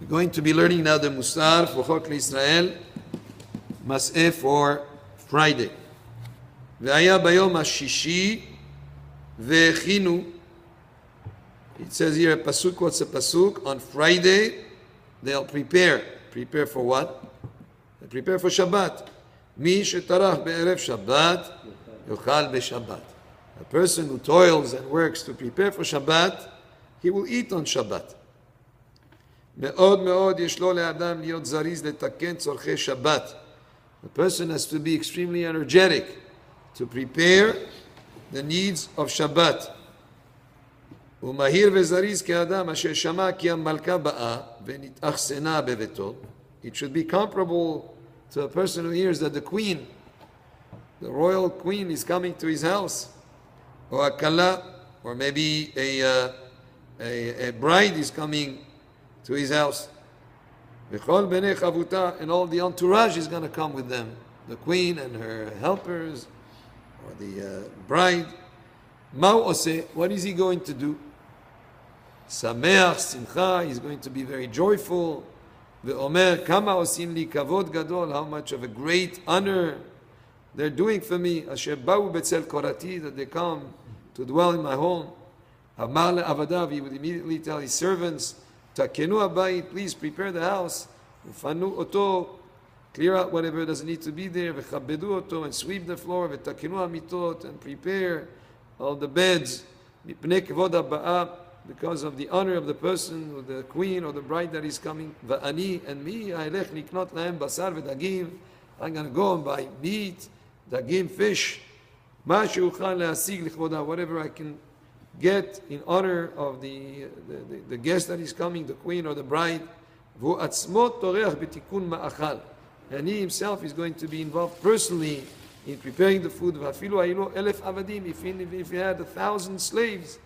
We're going to be learning now the Musar for Chok Israel, Masei for Friday. והיה ביום השישי והכינו. It says here, a pasuk, what's a pasuk? On Friday, they'll prepare. Prepare for what? They prepare for Shabbat. מי שטרח בערב שבת, יאכל בשבת. A person who toils and works to prepare for Shabbat, he will eat on Shabbat. מאוד מאוד יש לו לאדם להיות זריז לתקן צורכי שבת. The person has to be extremely energetic to prepare the needs of Shabbat. ומהיר וזריז כאדם אשר שמע כי המלכה באה ונתאכסנה בביתו. It should be comparable to a person who hears that the queen, the royal queen, is coming to his house. Or הכלה, or maybe a bride is coming to his house. וכל בני חבותה, and all the entourage is going to come with them. The queen and her helpers, or the bride. מה הוא עושה? What is he going to do? שמח, שמחה, he's going to be very joyful. ואומר, כמה עושים לי כבוד גדול, how much of a great honor they're doing for me, אשר באו בצל קורתי, that they come to dwell in my home. אמר לעבדיו, he would immediately tell his servants, תקנו הבית, please prepare the house, ופנו אותו, clear out whatever doesn't need to be there, וכבדו אותו, and sweep the floor, ותקנו המיטות, and prepare all the beds, מפני כבוד הבאה, because of the honor of the person, or the queen, or the bride that is coming. ואני, and me, אילך לקנות להם בשר ודגים, I'm going to go and buy meat, דגים, fish, מה שאוכל להשיג לכבודה, whatever I can get in honor of the guest that is coming, the queen or the bride. והוא עצמו טורח בתיקון מאכל. And he himself is going to be involved personally in preparing the food. ואפילו היו לו 1,000 עבדים, if he had 1,000 slaves.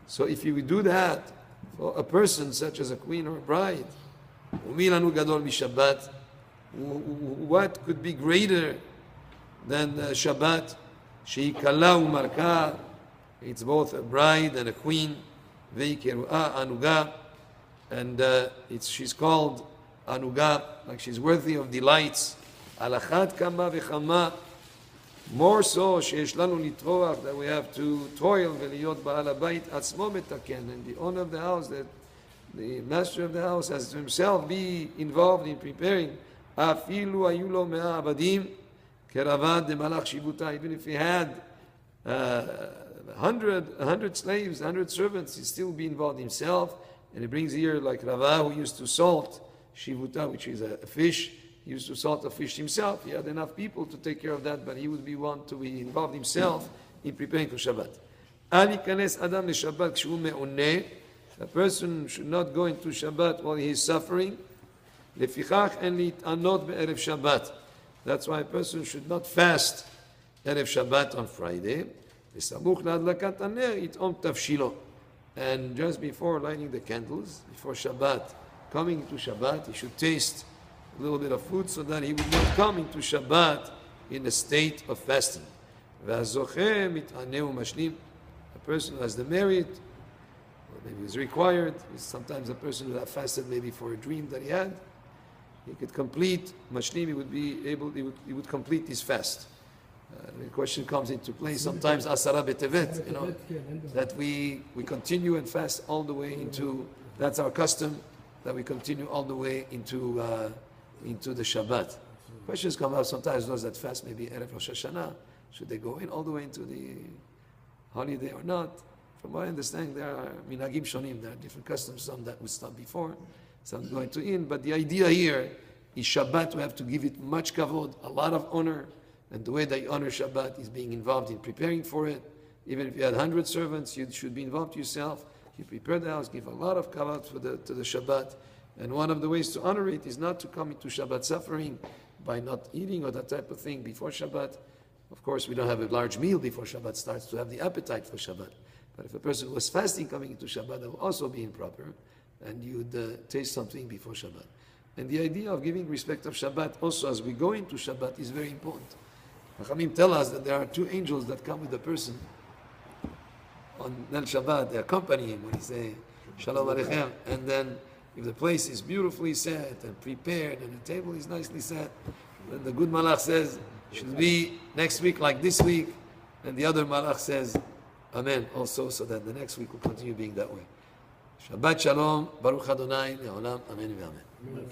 So if you would do that for a person such as a queen or a bride, ומי לנו גדול משבת? What could be greater than Shabbat? שהיא כלה ומלכה, it's both a bride and a queen, והיא קרואה ענוגה, and she's called ענוגה, like she's worthy of delights. על אחת כמה וכמה, more so שיש לנו לטרוח, that we have to toil ולהיות בעל הבית עצמו מתקן, and the owner of the house, that the master of the house has to himself be involved in preparing. אפילו היו לו 100 עבדים כרבד דמלך שיבותה, even if he had 100 slaves, 100 servants, he still be involved himself. And he brings here like Rabbi, who used to salt shivuta, which is a fish. He used to salt a fish himself. He had enough people to take care of that, but he would be one to be involved himself in preparing for Shabbat. אל ייכנס אדם לשבת כשהוא מעונה. A person should not go into Shabbat while he is suffering. לפיכך אין להתענות בערב שבת. That's why a person should not fast ערב שבת on Friday. וסמוך להדלקת הנר יטעום תבשילו. And just before lighting the candles, before Shabbat, coming into Shabbat, he should taste a little bit of food so that he would not come into Shabbat in a state of fasting. והזוכה מתענה ומשלים. A person who has the merit, or maybe is required, sometimes a person who has fasted maybe for a dream that he had, he could complete, mashlim, he would complete his fast. The question comes into play sometimes, Asara B'Tevet, that we continue and fast all the way into, that's our custom, that we continue all the way into the Shabbat. Questions come up sometimes, those that fast maybe Erev Rosh Hashanah, should they go in all the way into the holiday or not? From what I understand, there are minagim shonim, there are different customs, some that would stop before, some going to in, but the idea here is Shabbat, we have to give it much kavod, a lot of honor, and the way that you honor Shabbat is being involved in preparing for it. Even if you had 100 servants, you should be involved yourself. You prepare the house, give a lot of kavod to the Shabbat. And one of the ways to honor it is not to come into Shabbat suffering by not eating or that type of thing before Shabbat. Of course, we don't have a large meal before Shabbat starts to have the appetite for Shabbat. But if a person was fasting coming into Shabbat, that will also be improper, and you would taste something before Shabbat. And the idea of giving respect of Shabbat also as we go into Shabbat is very important. Chachamim tell us that there are 2 angels that come with the person on Nel Shabbat. They accompany him when he say Shalom Aleichem, and then If the place is beautifully set and prepared and the table is nicely set, then the good malach says, should be next week like this week, and the other malach says, Amen, also, so that the next week will continue being that way. Shabbat Shalom, Baruch Adonai, Le'olam, Amen ve'Amen.